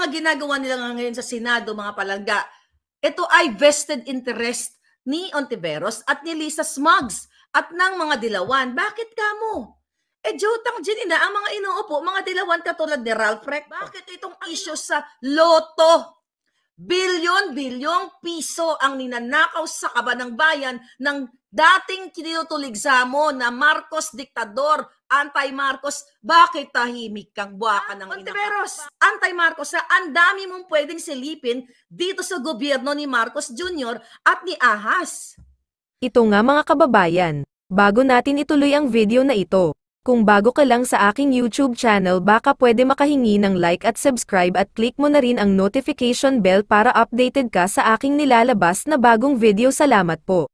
mga ginagawa nila ngayon sa Senado, mga palangga, ito ay vested interest ni Ontiveros at ni Lisa Smugs at ng mga dilawan. Bakit kamo? Jotang Ginina, ang mga inuupo, mga dilawan katulad ni Ralph Recto. Bakit itong issue sa loto? Bilyon-bilyong piso ang ninanakaw sa kaba ng bayan ng dating kinutuligsa mo na Marcos diktador, anti-Marcos. Bakit tahimik kang buwaka ng Ontiveros? Anti-Marcos, ang dami mong pwedeng silipin dito sa gobyerno ni Marcos Jr. at ni Ahas. Ito nga mga kababayan, bago natin ituloy ang video na ito, kung bago ka lang sa aking YouTube channel baka pwede makahingi ng like at subscribe at click mo na rin ang notification bell para updated ka sa aking nilalabas na bagong video. Salamat po.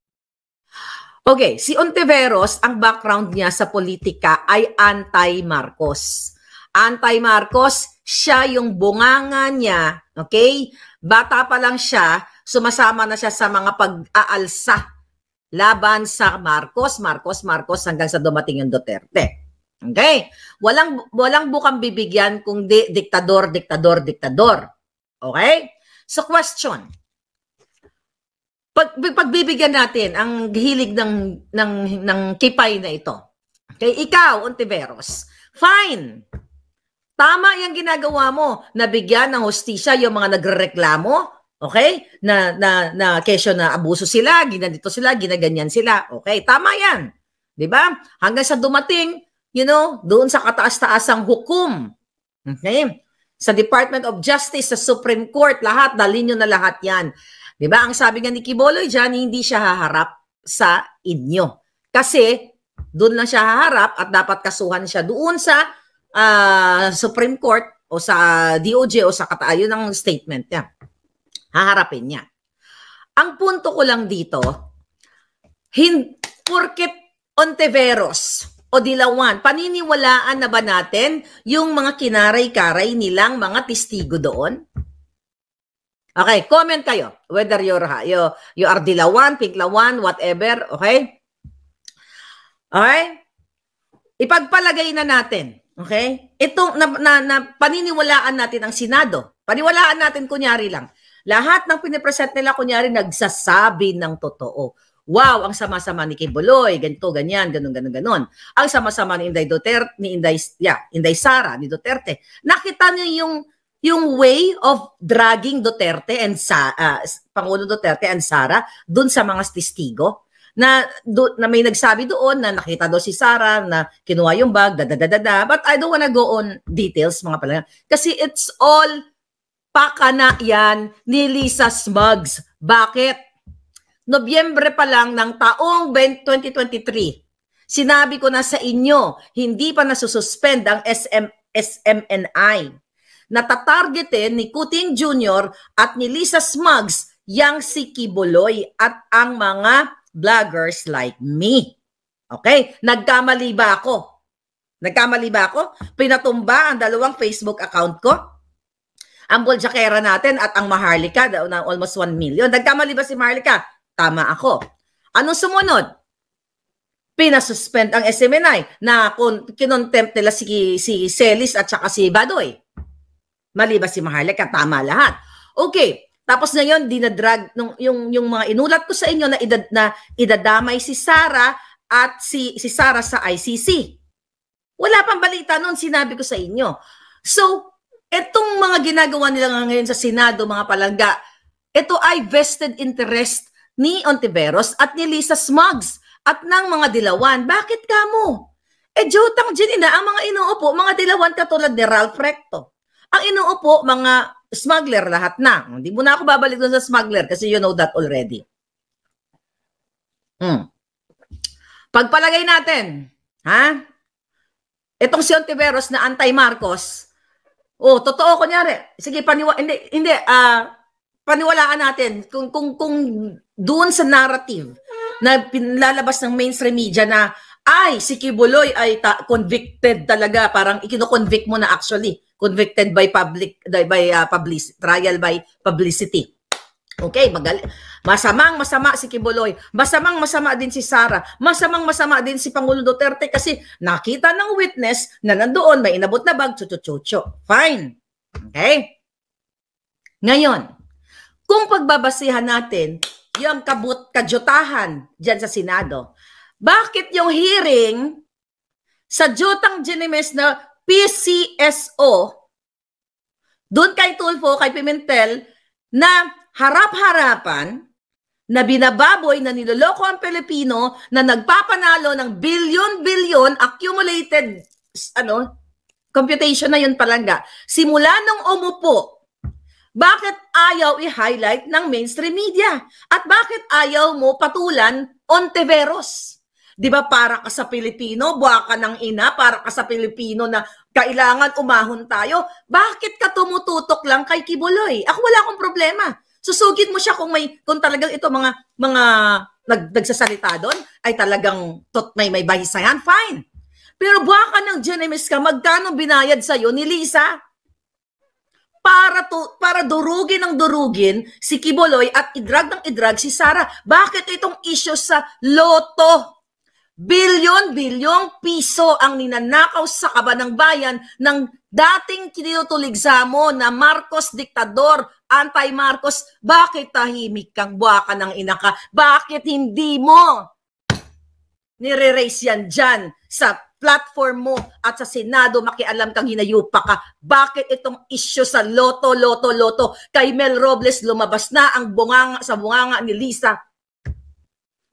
Okay, si Ontiveros, ang background niya sa politika ay anti-Marcos. Anti-Marcos, siya yung bunganga niya, okay? Bata pa lang siya, sumasama na siya sa mga pag-aalsa laban sa Marcos hanggang sa dumating yung Duterte. Okay? Walang bukang bibigyan kung diktador. Okay? So question. Pagbibigyan natin ang hilig ng kipay na ito. Okay? Ikaw, Ontiveros, fine. Tama yung ginagawa mo. Nabigyan ng hustisya yung mga nagrereklamo. Okay? Na kesyo na abuso sila, ginanito sila, ginaganyan sila. Okay, tama yan. 'Di ba? Hanggang sa dumating, doon sa kataas-taasang hukom. Okay? Sa Department of Justice, sa Supreme Court, lahat, dalhin nyo na lahat yan. 'Di ba? Ang sabi nga ni Quiboloy dyan, hindi siya haharap sa inyo. Kasi, doon lang siya haharap at dapat kasuhan siya doon sa Supreme Court o sa DOJ o sa yun ang statement niya. Haharapin niya. Ang punto ko lang dito, porket Ontiveros o dilawan, paniniwalaan na ba natin yung mga kinaray-karay nilang mga testigo doon? Okay, comment kayo. Whether you are dilawan, pinklawan, whatever, okay? Okay? Ipagpalagay na natin, okay? Itong paniniwalaan natin ang Senado. Paniwalaan natin kunyari lang. Lahat ng pinipresent nila, kunyari, nagsasabi ng totoo. Wow, ang sama-sama ni Quiboloy, ganito, ganyan, ganon. Ang sama-sama ni Inday Duterte, ni Inday Sara, ni Duterte. Nakita niyo yung way of dragging Duterte and Pangulo Duterte and Sara dun sa mga testigo na may nagsabi doon na nakita daw si Sara na kinuha yung bag, But I don't wanna go on details, mga pala. Kasi it's all pakana yan ni Lisa Smugs. Bakit? Nobyembre pa lang ng taong 2023, sinabi ko na sa inyo, hindi pa nasususpend ang SMNI. Natatargetin ni Kuting Jr. at ni Lisa Smugs yang si Quiboloy at ang mga vloggers like me. Okay? Nagkamali ba ako? Pinatumba ang dalawang Facebook account ko? Ang Boljakera natin at ang Maharlika, na almost 1 million. Nagkamali ba si Maharlika? Tama ako. Anong sumunod? Pinasuspend ang SMNI na kinontempt nila si Celis at saka si Badoy. Mali ba si Maharlika? Tama lahat. Okay. Tapos ngayon, dinadrag yung mga inulat ko sa inyo na idadamay si Sara at si Sara sa ICC. Wala pang balita noon, sinabi ko sa inyo. So, etong mga ginagawa nila ngayon sa Senado, mga palangga, ito ay vested interest ni Ontiveros at ni Lisa Smugs at ng mga dilawan. Bakit kamo? Jotang Ginina, ang mga inuupo, mga dilawan katulad ni Ralph Recto. Ang inuupo, mga smuggler lahat na. Hindi mo na ako babalik doon sa smuggler kasi you know that already. Pagpalagay natin, ha? Itong si Ontiveros na anti-Marcos, totoo kunyari. Sige, paniwalaan natin kung doon sa narrative na pinlalabas ng mainstream media na si Quiboloy ay convicted talaga, parang ikino-convict mo na actually, convicted by trial by publicity. Okay, masamang-masama si Quiboloy, masamang-masama din si Sara, masamang-masama din si Pangulo Duterte kasi nakita ng witness na nandoon may inabot na bag, chucho-chucho. Fine. Okay? Ngayon, kung pagbabasihan natin yung kadyutahan dyan sa Senado, bakit yung hearing sa Jutang Ginimes na PCSO, doon kay Tulfo, kay Pimentel, na harap-harapan, na binababoy, na niloloko ang Pilipino, na nagpapanalo ng bilyon-bilyon accumulated, computation na yun palangga. Simula nung umupo, bakit ayaw i-highlight ng mainstream media? At bakit ayaw mo patulan Ontiveros? Di ba para ka sa Pilipino, buwa ka ng ina, para ka sa Pilipino na kailangan umahon tayo? Bakit ka tumututok lang kay Kibuloy? Ako wala akong problema. Susugid mo siya kung talagang ito mga nagsasalita doon ay talagang may bahisayan, fine. Pero buwa ka ng Ginimes ka, magkano binayad sa'yo ni Lisa? Para durugin ng durugin si Kibuloy at idrag ng idrag si Sara. Bakit itong issue sa loto? Bilyon-bilyong piso ang ninanakaw sa kaban ng bayan ng dating tinutuligsa mo na Marcos diktador, anti-Marcos. Bakit tahimik kang buwa ka ng ina ka? Bakit hindi mo nire-raise yan dyan sa platform mo at sa Senado, makialam kang hinayupa ka? Bakit itong issue sa loto? Kay Mel Robles lumabas na ang sa bunganga ni Lisa,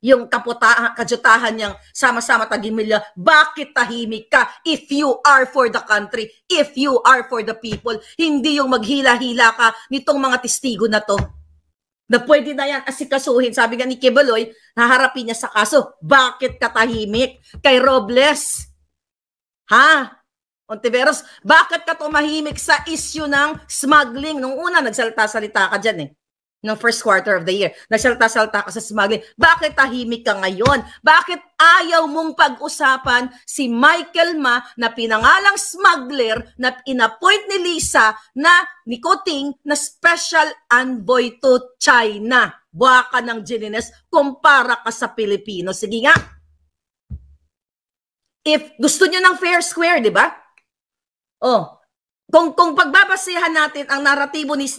yung kadyutahan niyang sama-sama tagimilya. Bakit tahimik ka? If you are for the country, if you are for the people, hindi yung maghila-hila ka nitong mga testigo na to, na pwede na yan asikasuhin. Sabi nga ni Kibuloy, naharapin niya sa kaso. Bakit ka tahimik? Kay Robles, ha? Ontiveros, bakit ka tumahimik sa issue ng smuggling? Nung una, nagsalita-salita ka dyan ng first quarter of the year. Nagsalta-salta ka sa smuggling. Bakit tahimik ka ngayon? Bakit ayaw mong pag-usapan si Michael Ma na pinangalang smuggler na inappoint ni Lisa ni Kuting na special envoy to China? Buwa ka ng Ginimes, kumpara ka sa Pilipino. Sige nga. If gusto nyo ng fair square, di ba? Oh, kung pagbabasihan natin ang naratibo ni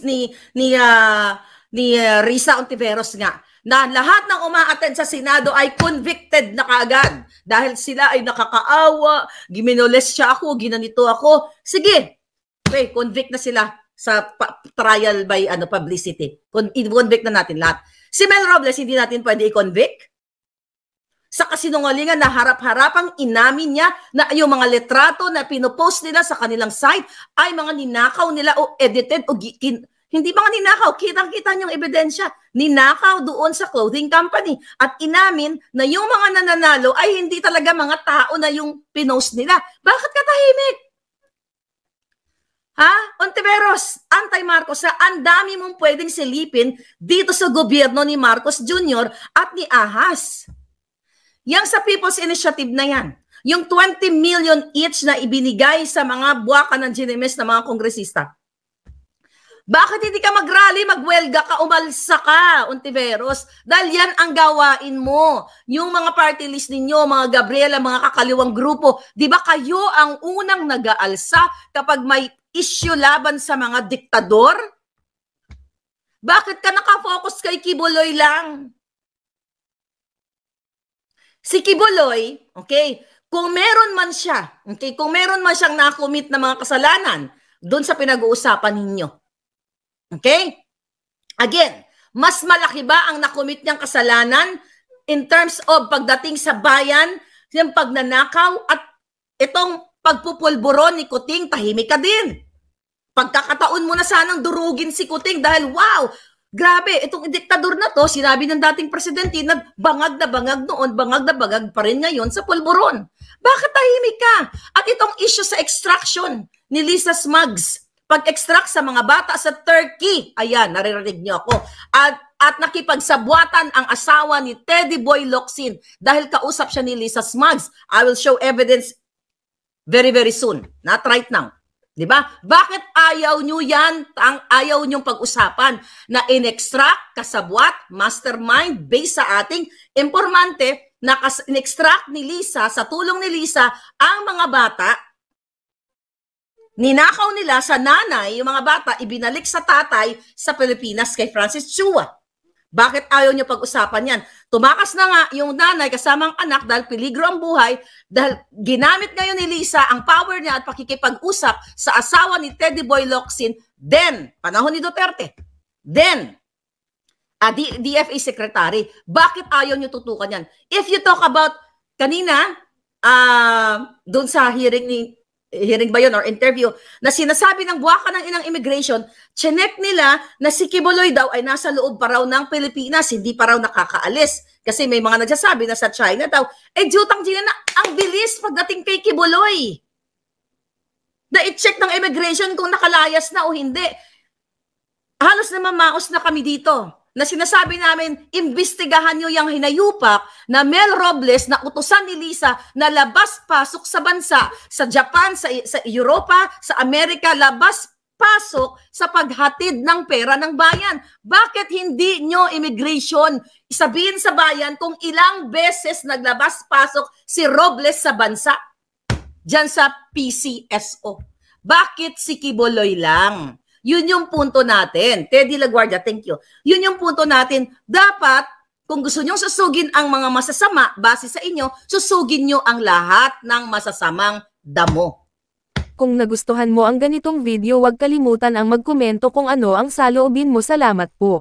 Risa Ontiveros nga, na lahat ng umaattend sa Senado ay convicted na kaagad dahil sila ay nakakaawa, giminoles siya ako, ginanito ako. Sige, okay, convict na sila sa trial by publicity. Convict na natin lahat. Si Mel Robles, hindi natin pwede i-convict? Sa kasinungalingan na harap-harapang inamin niya na yung mga litrato na pinopost nila sa kanilang site ay mga ninakaw nila o edited o hindi mga ninakaw, kitang-kita niyong ebidensya. Ninakaw doon sa clothing company. At inamin na yung mga nananalo ay hindi talaga mga tao na yung pinost nila. Bakit ka tahimik? Ha? Ontiveros, anti-Marcos, ang dami mong pwedeng silipin dito sa gobyerno ni Marcos Jr. at ni Ahas. Yang sa People's Initiative na yan, yung 20 million each na ibinigay sa mga buwaka ng Ginimes na mga kongresista. Bakit hindi ka mag-rally, magwelga ka, umalsa ka, Ontiveros? Dahil yan ang gawain mo. Yung mga party list ninyo, mga Gabriela, mga kakaliwang grupo, di ba kayo ang unang nag-aalsa kapag may issue laban sa mga diktador? Bakit ka nakafocus kay Kibuloy lang? Si Kibuloy, okay, kung meron man siya, okay, kung meron man siyang nakumit na mga kasalanan doon sa pinag-uusapan ninyo, okay? Again, mas malaki ba ang nakumit niyang kasalanan in terms of pagdating sa bayan, yung pagnanakaw at itong pagpupulburon ni Kuting, tahimik ka din. Pagkakataon mo na sanang durugin si Kuting dahil wow, grabe, itong diktador na to, sinabi ng dating presidente na bangag noon, bangag na bangag pa rin ngayon sa pulburon. Bakit tahimik ka? At itong issue sa extraction ni Lisa Smugs, pag-extract sa mga bata sa Turkey. Ayan, naririnig niyo ako. At nakipagsabwatan ang asawa ni Teddy Boy Locsin dahil kausap siya ni Lisa Smugs. I will show evidence very, very soon. Not right now. Diba? Bakit ayaw nyo yan? Ayaw nyong pag-usapan na in-extract, kasabwat, mastermind, based sa ating informante na in-extract ni Lisa, sa tulong ni Lisa, ang mga bata Ninakaw nila sa nanay, yung mga bata, ibinalik sa tatay sa Pilipinas kay Francis Chua. Bakit ayaw niyo pag-usapan yan? Tumakas na nga yung nanay kasamang anak dahil peligro ang buhay, dahil ginamit ngayon ni Lisa ang power niya at pakikipag-usap sa asawa ni Teddy Boy Locsin, then, panahon ni Duterte, then, DFA Secretary. Bakit ayaw niyo tutukan yan? If you talk about, kanina, doon sa hearing ba yun or interview, na sinasabi ng buwaka ng inang immigration, chinek nila na si Kibuloy daw ay nasa loob pa raw ng Pilipinas, hindi pa raw nakakaalis. Kasi may mga nagsasabi na sa China daw, jutang Gina na, ang bilis pagdating kay Kibuloy. Na i-check ng immigration kung nakalayas na o hindi. Halos na mamaos na kami dito. Na sinasabi namin, imbestigahan nyo yung hinayupak na Mel Robles na utusan ni Lisa na labas-pasok sa bansa, sa Japan, sa Europa, sa Amerika, labas-pasok sa paghatid ng pera ng bayan. Bakit hindi nyo immigration sabihin sa bayan kung ilang beses naglabas-pasok si Robles sa bansa? Diyan sa PCSO. Bakit si Kibuloy lang? Yun yung punto natin. Teddy Laguardia, thank you. Yun yung punto natin. Dapat, kung gusto nyong susugin ang mga masasama, base sa inyo, susugin nyo ang lahat ng masasamang damo. Kung nagustuhan mo ang ganitong video, huwag kalimutan ang magkomento kung ano ang saloobin mo. Salamat po.